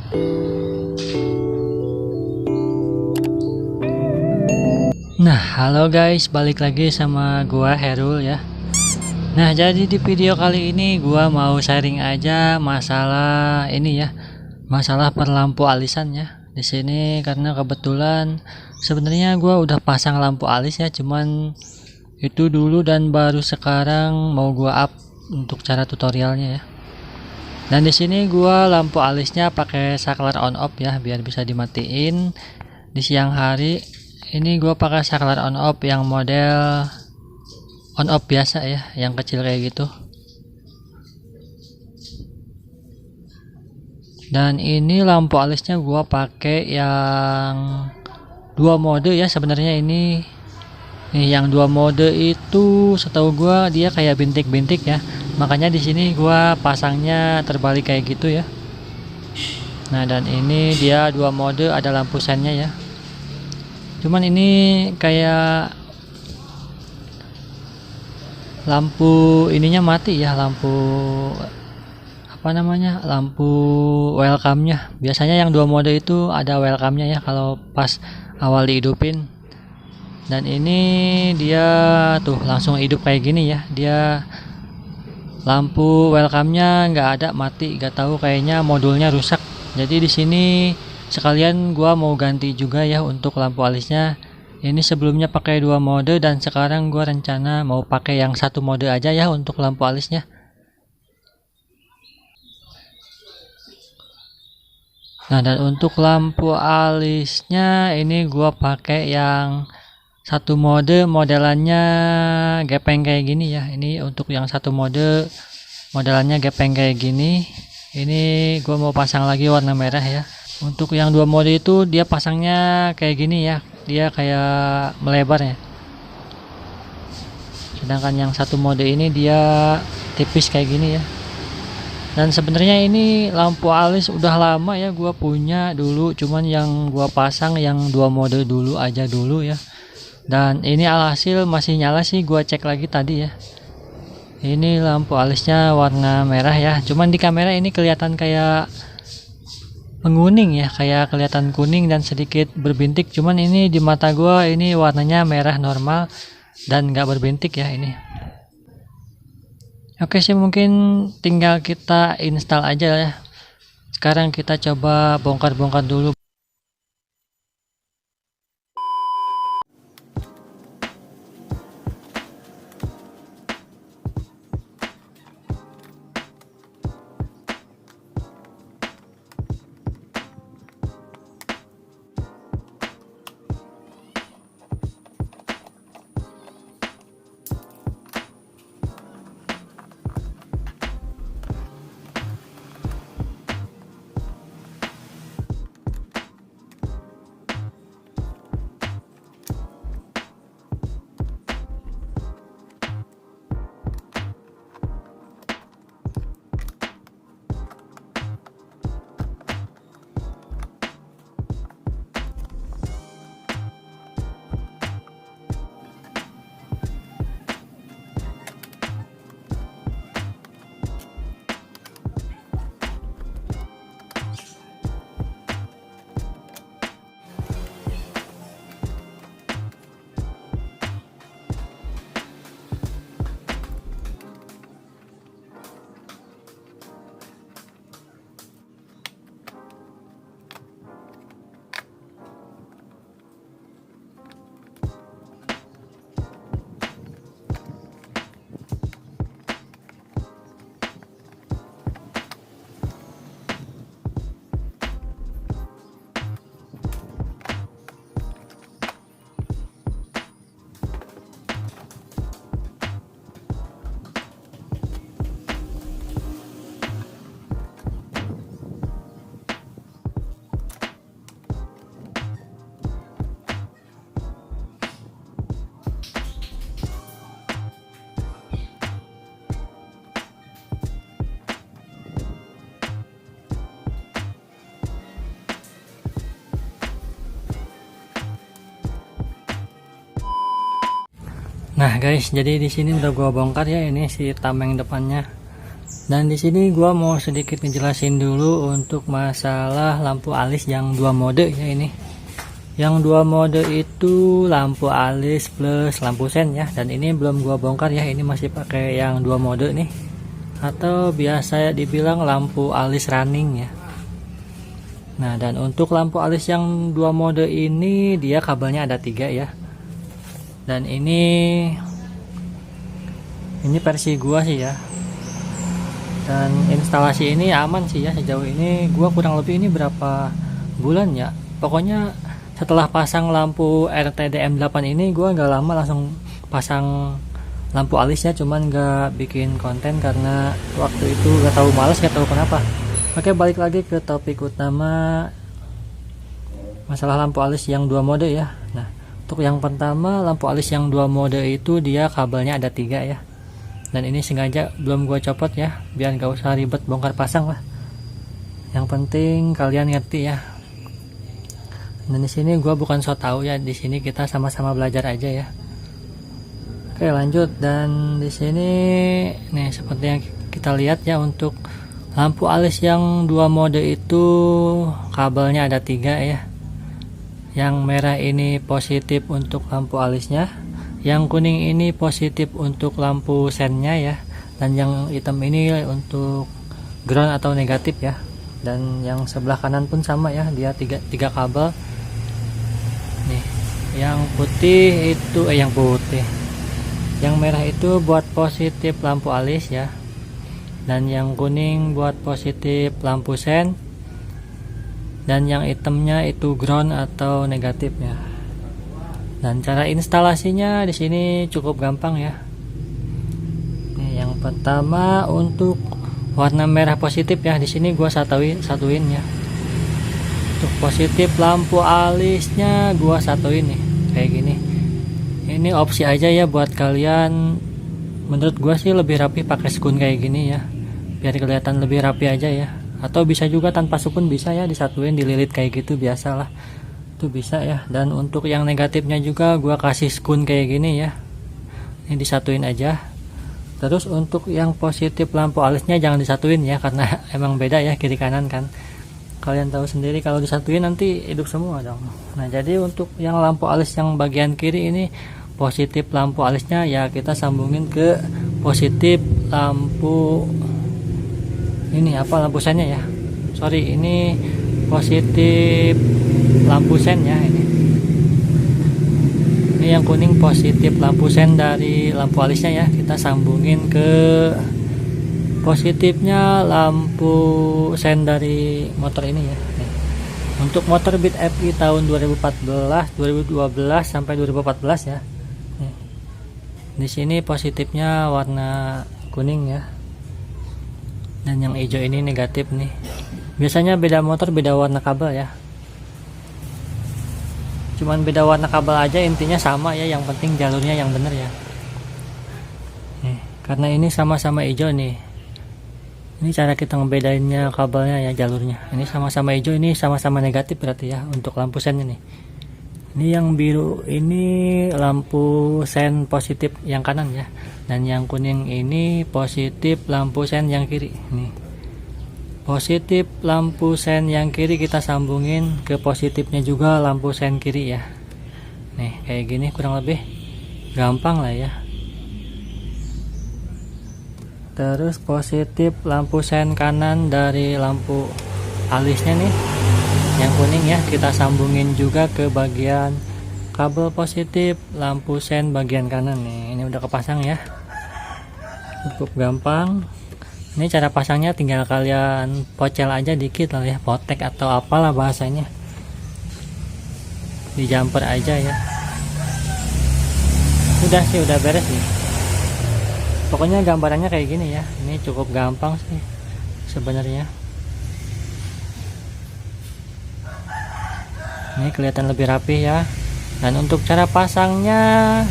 Nah, halo guys, balik lagi sama gua Herul ya. Nah, jadi di video kali ini gua mau sharing aja masalah ini ya, masalah perlampu alisan ya. Di sini karena kebetulan sebenarnya gua udah pasang lampu alis ya, cuman itu dulu dan baru sekarang mau gua up untuk cara tutorialnya ya. Dan di sini gua lampu alisnya pakai saklar on off ya, biar bisa dimatiin di siang hari. Ini gue pakai saklar on off yang model on off biasa ya, yang kecil kayak gitu. Dan ini lampu alisnya gue pakai yang dua mode ya. Sebenarnya ini nih yang dua mode itu setahu gue dia kayak bintik-bintik ya. Makanya di sini gue pasangnya terbalik kayak gitu ya. Nah, dan ini dia dua mode, ada lampu sennya ya. Cuman ini kayak lampu ininya mati ya, lampu apa namanya, lampu welcome-nya. Biasanya yang dua mode itu ada welcome-nya ya kalau pas awal dihidupin. Dan ini dia tuh langsung hidup kayak gini ya. Dia lampu welcome-nya nggak ada, mati, nggak tahu, kayaknya modulnya rusak. Jadi di sini sekalian gua mau ganti juga ya untuk lampu alisnya. Ini sebelumnya pakai dua mode dan sekarang gua rencana mau pakai yang satu mode aja ya untuk lampu alisnya. Nah, dan untuk lampu alisnya ini gua pakai yang satu mode, modelannya gepeng kayak gini ya. Ini untuk yang satu mode modelannya gepeng kayak gini. Ini gua mau pasang lagi warna merah ya. Untuk yang dua mode itu dia pasangnya kayak gini ya, dia kayak melebar ya. Sedangkan yang satu mode ini dia tipis kayak gini ya. Dan sebenarnya ini lampu alis udah lama ya gua punya dulu, cuman yang gua pasang yang dua mode dulu aja dulu ya. Dan ini alhasil masih nyala sih, gua cek lagi tadi ya. Ini lampu alisnya warna merah ya, cuman di kamera ini kelihatan kayak menguning ya, kayak kelihatan kuning dan sedikit berbintik. Cuman ini di mata gua ini warnanya merah normal dan nggak berbintik ya ini. Oke sih, mungkin tinggal kita install aja ya. Sekarang kita coba bongkar-bongkar dulu. Nah guys, jadi di sini udah gua bongkar ya, ini si tameng depannya. Dan di sini gua mau sedikit ngejelasin dulu untuk masalah lampu alis yang 2 mode ya ini. Yang 2 mode itu lampu alis plus lampu sen ya. Dan ini belum gua bongkar ya, ini masih pakai yang 2 mode nih. Atau biasa dibilang lampu alis running ya. Nah, dan untuk lampu alis yang 2 mode ini dia kabelnya ada 3 ya. Dan ini versi gua sih ya. Dan instalasi ini aman sih ya, sejauh ini gua kurang lebih ini berapa bulan ya, pokoknya setelah pasang lampu RTDM8 ini gua nggak lama langsung pasang lampu alisnya, cuman nggak bikin konten karena waktu itu nggak tahu, males, nggak tahu kenapa. Oke, balik lagi ke topik utama, masalah lampu alis yang 2 mode ya. Nah, untuk yang pertama, lampu alis yang 2 mode itu dia kabelnya ada 3 ya. Dan ini sengaja belum gue copot ya, biar gak usah ribet bongkar pasang lah. Yang penting kalian ngerti ya. Dan di sini gue bukan so tau ya, di sini kita sama-sama belajar aja ya. Oke, lanjut. Dan di sini nih seperti yang kita lihat ya, untuk lampu alis yang 2 mode itu kabelnya ada 3 ya. Yang merah ini positif untuk lampu alisnya, yang kuning ini positif untuk lampu sennya ya, dan yang hitam ini untuk ground atau negatif ya. Dan yang sebelah kanan pun sama ya, dia tiga kabel nih. Yang putih itu yang merah itu buat positif lampu alis ya, dan yang kuning buat positif lampu sen, dan yang hitamnya itu ground atau negatif ya. Dan cara instalasinya di sini cukup gampang ya. Nih, yang pertama untuk warna merah positif ya, di sini gua satuin ya. Untuk positif lampu alisnya gua satuin nih kayak gini. Ini opsi aja ya buat kalian. Menurut gua sih lebih rapi pakai skun kayak gini ya, biar kelihatan lebih rapi aja ya. Atau bisa juga tanpa skun, bisa ya, disatuin, dililit kayak gitu, biasalah. Itu bisa ya. Dan untuk yang negatifnya juga gua kasih skun kayak gini ya, ini disatuin aja. Terus untuk yang positif lampu alisnya jangan disatuin ya, karena emang beda ya kiri kanan kan, kalian tahu sendiri kalau disatuin nanti hidup semua dong. Nah, jadi untuk yang lampu alis yang bagian kiri ini positif lampu alisnya ya kita sambungin ke positif lampu ini lampu sennya ya, sorry, ini positif lampu sen ya. Ini yang kuning positif lampu sen dari lampu alisnya ya, kita sambungin ke positifnya lampu sen dari motor ini ya. Nih. Untuk motor Beat FI tahun 2014, 2012 sampai 2014 ya. Nih. Di sini positifnya warna kuning ya, dan yang hijau ini negatif nih. Biasanya beda motor beda warna kabel ya, cuman beda warna kabel aja, intinya sama ya, yang penting jalurnya yang bener ya. Nih, karena ini sama-sama hijau nih, ini cara kita ngebedainnya kabelnya ya, jalurnya. Ini sama-sama hijau, ini sama-sama negatif berarti ya untuk lampu sennya nih. Ini yang biru ini lampu sen positif yang kanan ya, dan yang kuning ini positif lampu sen yang kiri. Nih, positif lampu sen yang kiri kita sambungin ke positifnya juga lampu sen kiri ya. Nih kayak gini kurang lebih gampang lah ya. Terus positif lampu sen kanan dari lampu alisnya nih yang kuning ya, kita sambungin juga ke bagian kabel positif lampu sen bagian kanan nih. Ini udah kepasang ya, cukup gampang. Ini cara pasangnya tinggal kalian pocel aja dikit lah ya, potek atau apalah bahasanya, di jumper aja ya. Udah sih, udah beres nih. Pokoknya gambarannya kayak gini ya. Ini cukup gampang sih sebenarnya. Ini kelihatan lebih rapi ya. Dan untuk cara pasangnya,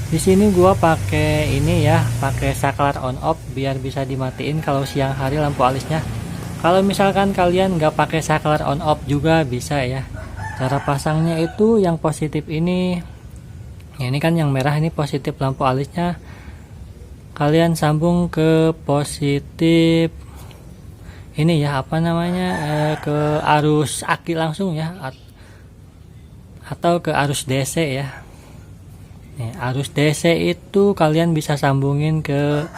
di sini gua pakai ini ya, pakai saklar on off biar bisa dimatiin kalau siang hari lampu alisnya. Kalau misalkan kalian nggak pakai saklar on off juga bisa ya. Cara pasangnya itu yang positif ini, ya ini kan yang merah ini positif lampu alisnya. kalian sambung ke positif ini ya, apa namanya, ke arus aki langsung ya, atau ke arus DC ya. Nih, arus DC itu kalian bisa sambungin ke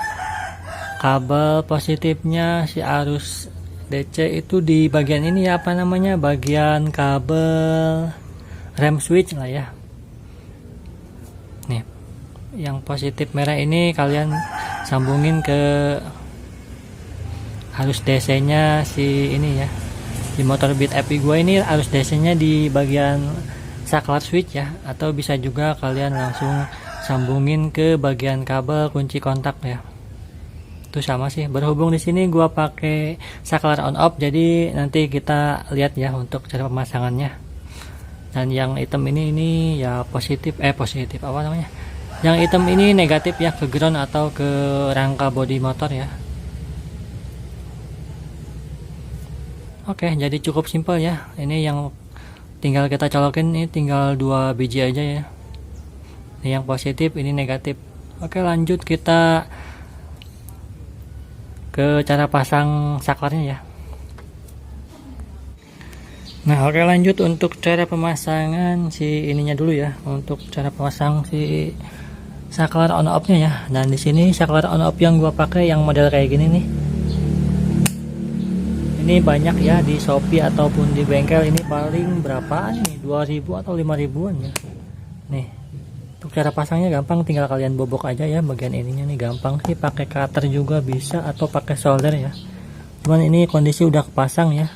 kabel positifnya si arus DC itu di bagian ini ya, apa namanya, bagian kabel rem switch lah ya. Nih, yang positif merah ini kalian sambungin ke arus DC nya si ini ya, di motor Beat FI gua ini arus DC nya di bagian saklar switch ya, atau bisa juga kalian langsung sambungin ke bagian kabel kunci kontak ya. Itu sama sih, berhubung di sini gua pakai saklar on off, jadi nanti kita lihat ya untuk cara pemasangannya. Dan yang hitam ini ya positif apa namanya, yang hitam ini negatif ya, ke ground atau ke rangka bodi motor ya. Oke, jadi cukup simpel ya. Ini yang tinggal kita colokin, ini tinggal 2 biji aja ya. Ini yang positif, ini negatif. Oke, lanjut kita ke cara pasang saklarnya ya. Nah, oke, lanjut untuk cara pemasangan si ininya dulu ya. Untuk cara pasang si saklar on off-nya ya. Dan di sini saklar on off yang gua pakai yang model kayak gini nih. Ini banyak ya di Shopee ataupun di bengkel, ini paling berapaan nih, 2000 atau 5000-an ya. Nih, untuk cara pasangnya gampang, tinggal kalian bobok aja ya bagian ininya nih, gampang sih, pakai cutter juga bisa atau pakai solder ya. Cuman ini kondisi udah kepasang ya,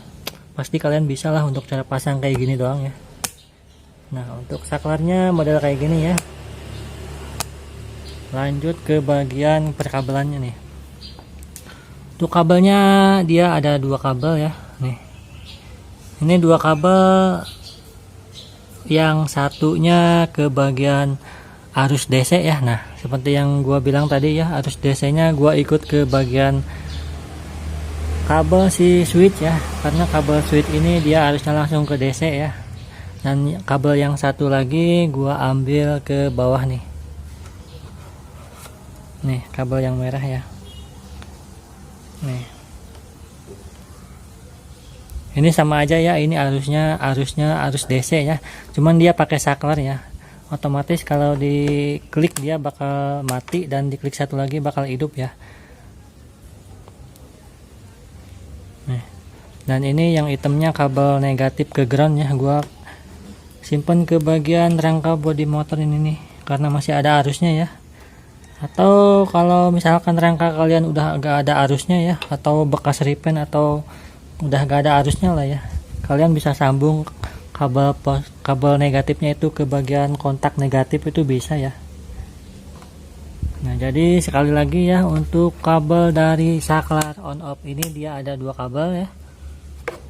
pasti kalian bisa lah untuk cara pasang kayak gini doang ya. Nah, untuk saklarnya model kayak gini ya. Lanjut ke bagian perkabelannya nih. Untuk kabelnya dia ada 2 kabel ya. Nih, ini 2 kabel, yang satunya ke bagian arus DC ya. Nah, seperti yang gua bilang tadi ya, arus DC nya gua ikut ke bagian kabel si switch ya, karena kabel switch ini dia harusnya langsung ke DC ya. Dan kabel yang satu lagi gua ambil ke bawah nih. Nih, kabel yang merah ya. Nih, ini sama aja ya, ini arusnya arus DC ya, cuman dia pakai saklar ya. Otomatis kalau diklik dia bakal mati, dan diklik satu lagi bakal hidup ya. Nih, dan ini yang hitamnya kabel negatif ke ground ya, gua simpen ke bagian rangka bodi motor ini nih, karena masih ada arusnya ya. Atau kalau misalkan rangka kalian udah gak ada arusnya ya, atau bekas repaint atau udah gak ada arusnya lah ya, kalian bisa sambung kabel negatifnya itu ke bagian kontak negatif, itu bisa ya. Nah, jadi sekali lagi ya, untuk kabel dari saklar on off ini dia ada 2 kabel ya.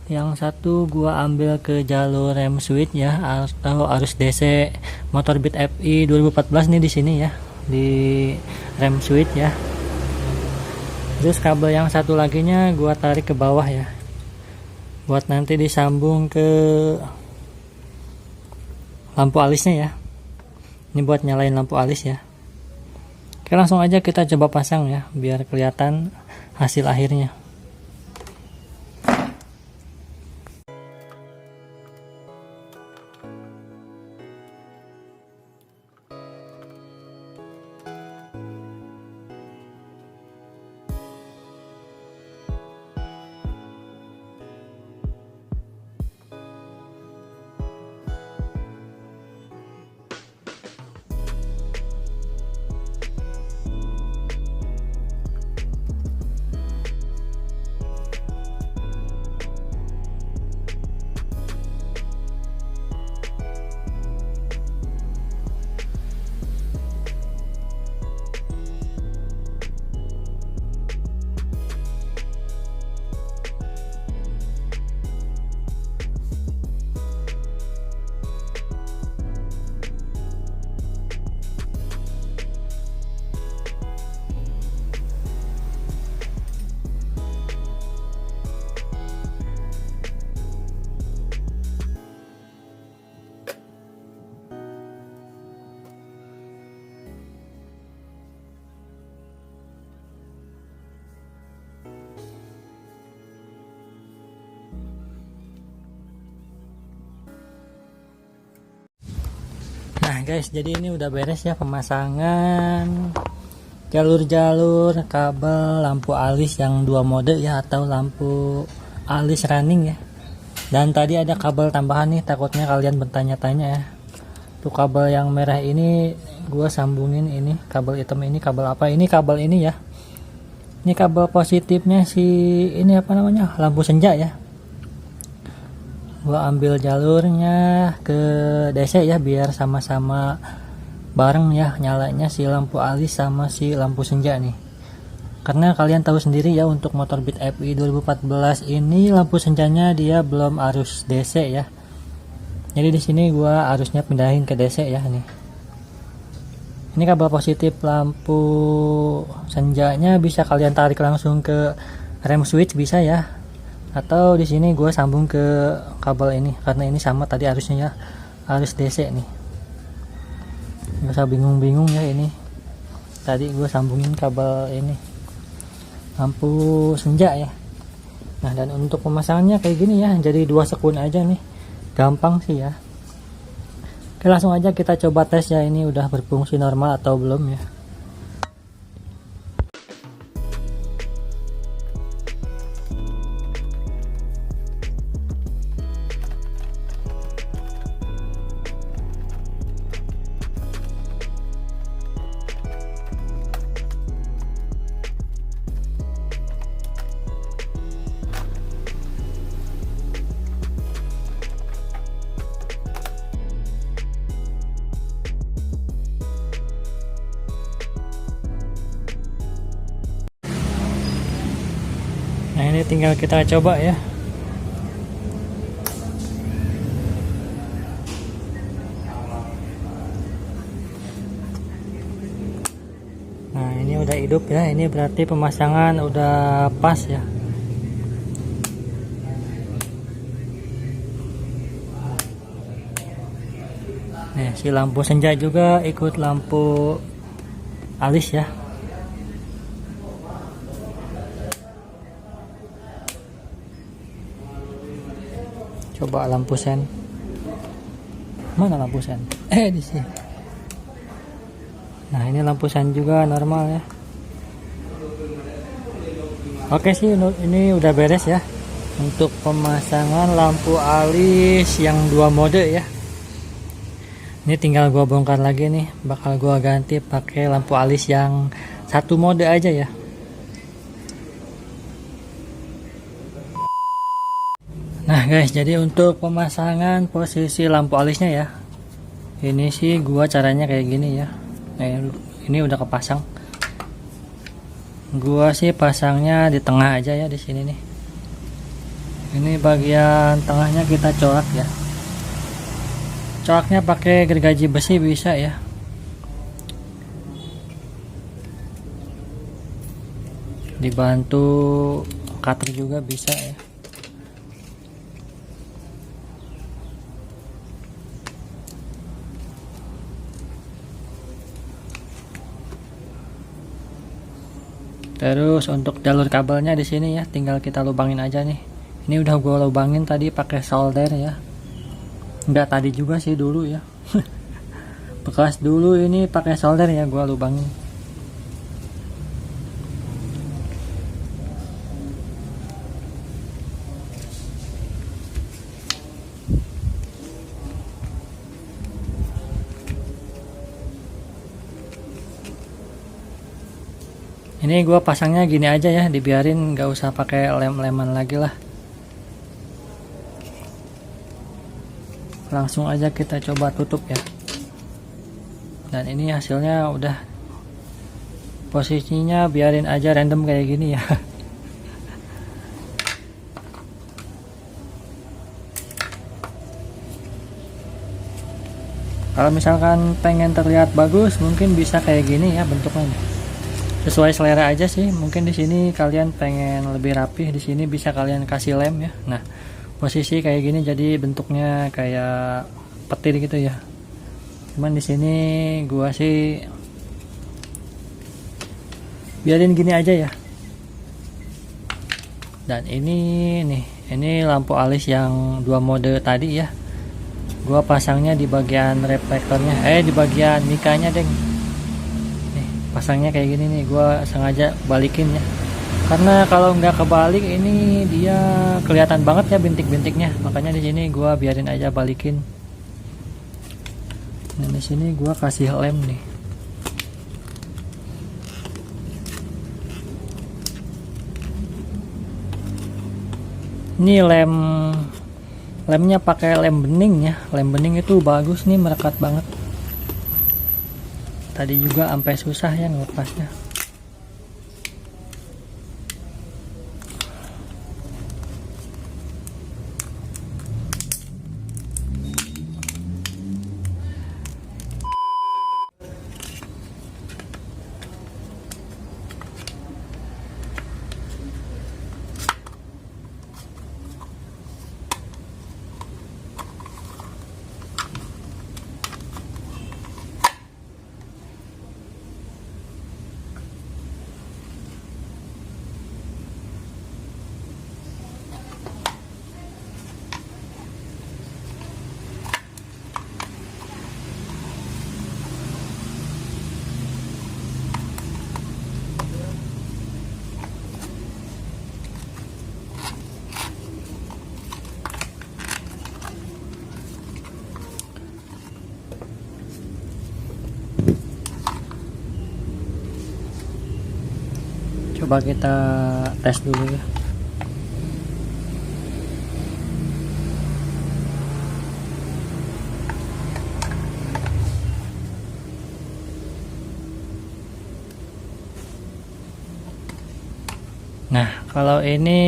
Yang satu gua ambil ke jalur rem switch ya, atau arus DC motor Beat FI 2014 nih, di sini ya, di rem switch ya. Terus kabel yang satu laginya gua tarik ke bawah ya, buat nanti disambung ke lampu alisnya ya. Ini buat nyalain lampu alis ya. Oke, langsung aja kita coba pasang ya, biar kelihatan hasil akhirnya. guys, jadi ini udah beres ya pemasangan jalur-jalur kabel lampu alis yang 2 mode ya, atau lampu alis running ya. Dan tadi ada kabel tambahan nih, takutnya kalian bertanya-tanya ya. Tuh kabel yang merah ini gua sambungin, ini kabel hitam ini kabel apa? Ini kabel ini ya. Ini kabel positifnya si ini apa namanya? Lampu senja ya. Gua ambil jalurnya ke DC ya, biar sama-sama bareng ya nyalanya si lampu alis sama si lampu senja nih. Karena kalian tahu sendiri ya, untuk motor Beat FI 2014 ini lampu senjanya dia belum arus DC ya. Jadi di sini gua arusnya pindahin ke DC ya nih. Ini kabel positif lampu senjanya bisa kalian tarik langsung ke rem switch bisa ya. Atau di sini gua sambung ke kabel ini karena ini sama tadi arusnya ya, arus DC nih. Gak usah bingung-bingung ya, ini tadi gue sambungin kabel ini lampu senja ya. Nah, dan untuk pemasangannya kayak gini ya, jadi 2 sekun aja nih, gampang sih ya. Oke, langsung aja kita coba tes ya, ini udah berfungsi normal atau belum ya. Nah, ini tinggal kita coba ya. Nah, ini udah hidup ya. Ini berarti pemasangan udah pas ya. Nih, si lampu senja juga ikut lampu alis ya. Coba lampu sen. Mana lampu sen? Di sini. Nah, ini lampu sen juga normal ya. Oke sih, ini udah beres ya untuk pemasangan lampu alis yang 2 mode ya. Ini tinggal gua bongkar lagi nih, bakal gua ganti pakai lampu alis yang 1 mode aja ya. Nah guys, jadi untuk pemasangan posisi lampu alisnya ya, ini sih gua caranya kayak gini ya. Nah, ini udah kepasang. Gua sih pasangnya di tengah aja ya, di sini nih. Ini bagian tengahnya kita coak ya. Coaknya pakai gergaji besi bisa ya. Dibantu cutter juga bisa ya. Terus untuk jalur kabelnya di sini ya, tinggal kita lubangin aja nih. Ini udah gue lubangin tadi pakai solder ya. Enggak tadi juga sih, dulu ya. Bekas dulu ini pakai solder ya, gue lubangin. Ini gua pasangnya gini aja ya, dibiarin, nggak usah pakai lem-leman lagi lah. Langsung aja kita coba tutup ya. Dan ini hasilnya udah, posisinya biarin aja random kayak gini ya. Kalau misalkan pengen terlihat bagus, mungkin bisa kayak gini ya bentuknya. Sesuai selera aja sih. Mungkin di sini kalian pengen lebih rapih, di sini bisa kalian kasih lem ya. Nah, posisi kayak gini jadi bentuknya kayak petir gitu ya. Cuman di sini gua sih biarin gini aja ya. Dan ini nih, ini lampu alis yang 2 mode tadi ya. Gua pasangnya di bagian reflektornya, di bagian mikanya deng. Nih, pasangnya kayak gini nih, gua sengaja balikin ya. Karena kalau nggak kebalik ini dia kelihatan banget ya bintik-bintiknya. Makanya di sini gua biarin aja balikin. Nah, di sini gua kasih lem nih. Ini lemnya pakai lem bening ya. Lem bening itu bagus nih, merekat banget. Tadi juga sampai susah ya ngelepasnya. Coba kita tes dulu ya. Nah, kalau ini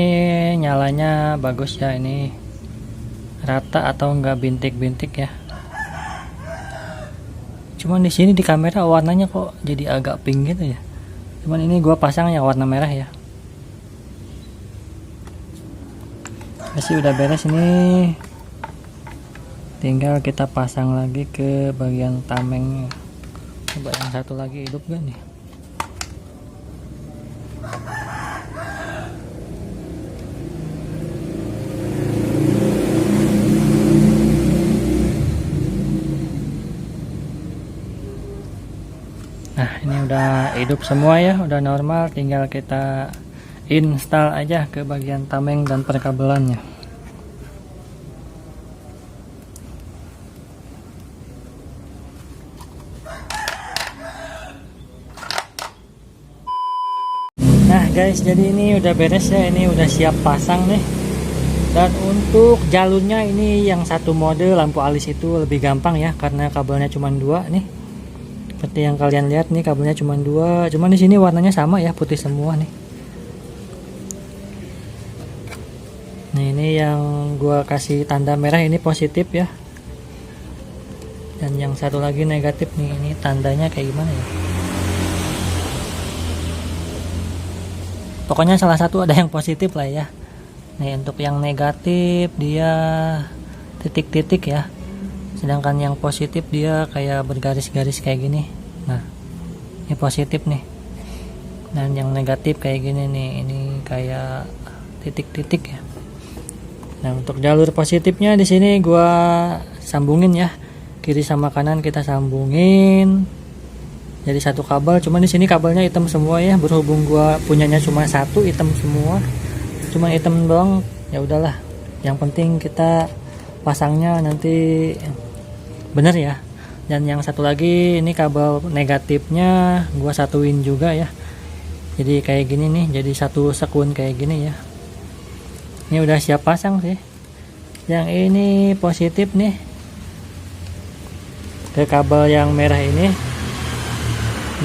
nyalanya bagus ya, ini rata atau enggak bintik-bintik ya. Cuman di sini di kamera warnanya kok jadi agak pink gitu ya. Cuman ini gua pasang yang warna merah ya. Masih udah beres ini. Tinggal kita pasang lagi ke bagian tamengnya. Coba yang satu lagi hidup gak nih? Nah, ini udah hidup semua ya, udah normal, tinggal kita install aja ke bagian tameng dan perkabelannya. Nah guys, jadi ini udah beres ya, ini udah siap pasang nih. Dan untuk jalurnya ini yang satu mode lampu alis itu lebih gampang ya, karena kabelnya cuma 2 nih. Seperti yang kalian lihat nih, kabelnya cuma 2, cuman di sini warnanya sama ya, putih semua nih. Nah, ini yang gua kasih tanda merah ini positif ya. Dan yang satu lagi negatif nih, ini tandanya kayak gimana ya? Pokoknya salah satu ada yang positif lah ya. Nih, untuk yang negatif dia titik-titik ya. Sedangkan yang positif dia kayak bergaris-garis kayak gini. Nah, ini positif nih. Dan yang negatif kayak gini nih, ini kayak titik-titik ya. Nah, untuk jalur positifnya di sini gua sambungin ya. Kiri sama kanan kita sambungin. Jadi satu kabel, cuman di sini kabelnya hitam semua ya, berhubung gua punyanya cuma satu, hitam semua. Cuma hitam doang, ya udahlah. Yang penting kita pasangnya nanti bener ya. Dan yang satu lagi ini kabel negatifnya gua satuin juga ya, jadi kayak gini nih, jadi satu sekun kayak gini ya. Ini udah siap pasang sih. Yang ini positif nih ke kabel yang merah ini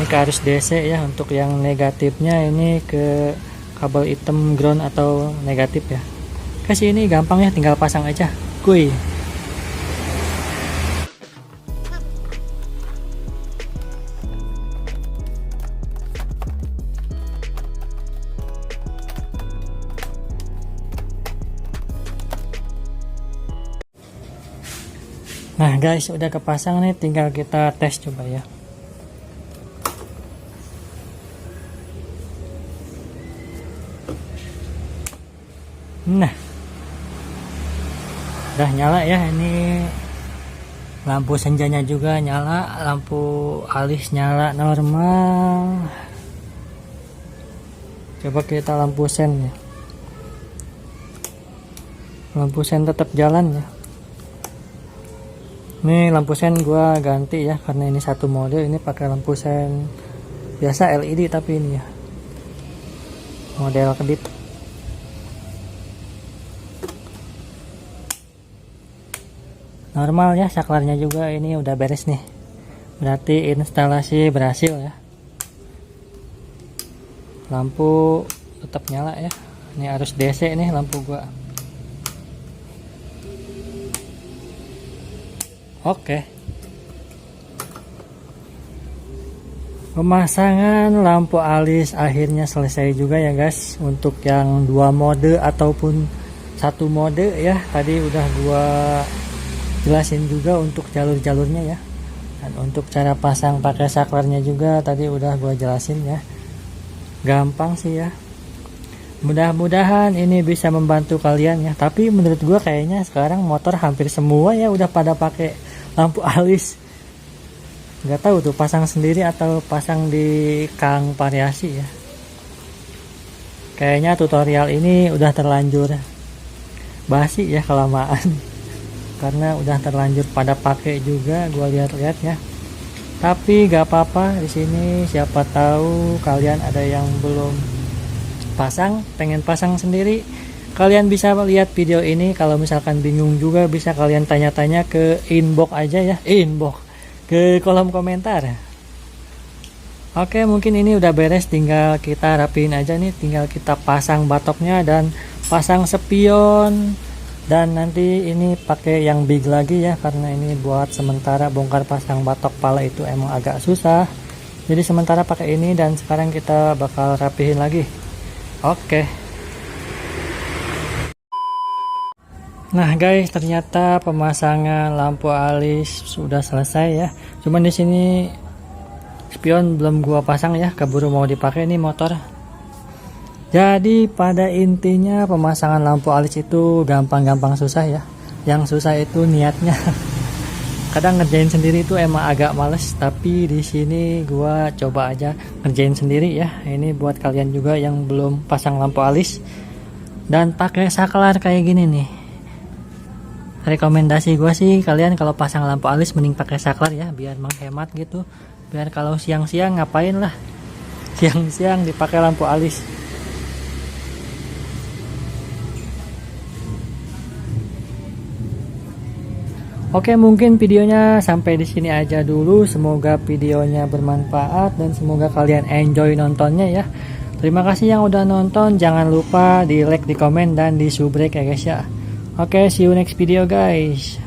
ke arus DC ya. Untuk yang negatifnya ini ke kabel hitam ground atau negatif ya. Kasih ini gampang ya, tinggal pasang aja kuy. Nah guys, udah kepasang nih, tinggal kita tes coba ya. Nah, udah nyala ya, ini Lampu senjanya juga nyala, lampu alis nyala normal. Coba kita lampu sen ya. Lampu sen tetap jalan ya. Ini lampu sen gua ganti ya, karena ini satu mode. Ini pakai lampu sen biasa LED, tapi ini ya model kedip. Normal ya, saklarnya juga ini udah beres nih. Berarti instalasi berhasil ya. Lampu tetap nyala ya. Ini harus DC nih lampu gua. Oke. Pemasangan lampu alis akhirnya selesai juga ya guys. Untuk yang 2 mode ataupun 1 mode ya, tadi udah gua jelasin juga untuk jalur-jalurnya ya. Dan untuk cara pasang pakai saklarnya juga tadi udah gua jelasin ya. Gampang sih ya. Mudah-mudahan ini bisa membantu kalian ya. Tapi menurut gua kayaknya sekarang motor hampir semua ya udah pada pakai lampu alis. Nggak tahu tuh pasang sendiri atau pasang di kang variasi ya. Kayaknya tutorial ini udah terlanjur basi ya, kelamaan. Karena udah terlanjur pada pakai juga, gua lihat-lihat ya. Tapi gak apa-apa, di sini siapa tahu kalian ada yang belum pasang, pengen pasang sendiri. Kalian bisa lihat video ini, kalau misalkan bingung juga bisa kalian tanya-tanya ke inbox aja ya, inbox ke kolom komentar. Oke, mungkin ini udah beres, tinggal kita rapiin aja nih, tinggal kita pasang batoknya dan pasang spion. Dan nanti ini pakai yang big lagi ya, karena ini buat sementara bongkar pasang batok pala itu emang agak susah. Jadi sementara pakai ini dan sekarang kita bakal rapihin lagi. Oke. Nah guys, ternyata pemasangan lampu alis sudah selesai ya. Cuman di sini spion belum gua pasang ya, keburu mau dipakai nih motor. Jadi pada intinya pemasangan lampu alis itu gampang-gampang susah ya. Yang susah itu niatnya. Kadang ngerjain sendiri itu emang agak males, tapi di sini gua coba aja ngerjain sendiri ya. Ini buat kalian juga yang belum pasang lampu alis dan pakai saklar kayak gini nih. Rekomendasi gua sih kalian kalau pasang lampu alis mending pakai saklar ya, biar menghemat gitu. Biar kalau siang-siang ngapain lah, siang-siang dipakai lampu alis. Oke, mungkin videonya sampai di sini aja dulu. Semoga videonya bermanfaat dan semoga kalian enjoy nontonnya ya. Terima kasih yang udah nonton. Jangan lupa di like, di komen, dan di subrek ya guys ya. Oke, see you next video guys.